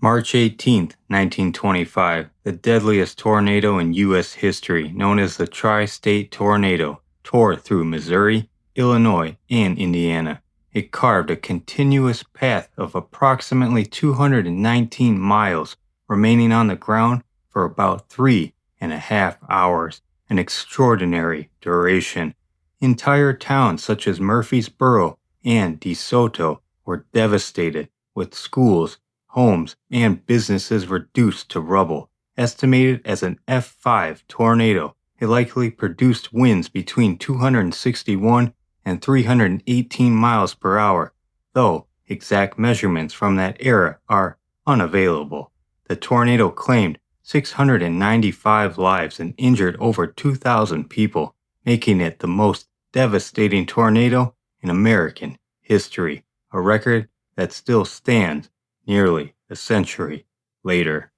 March 18, 1925, the deadliest tornado in U.S. history, known as the Tri-State Tornado, tore through Missouri, Illinois, and Indiana. It carved a continuous path of approximately 219 miles, remaining on the ground for about 3.5 hours, an extraordinary duration. Entire towns such as Murfreesboro and DeSoto were devastated, with schools, homes, and businesses reduced to rubble. Estimated as an F5 tornado, it likely produced winds between 261 and 318 miles per hour, though exact measurements from that era are unavailable. The tornado claimed 695 lives and injured over 2,000 people, making it the most devastating tornado in American history, a record that still stands nearly a century later.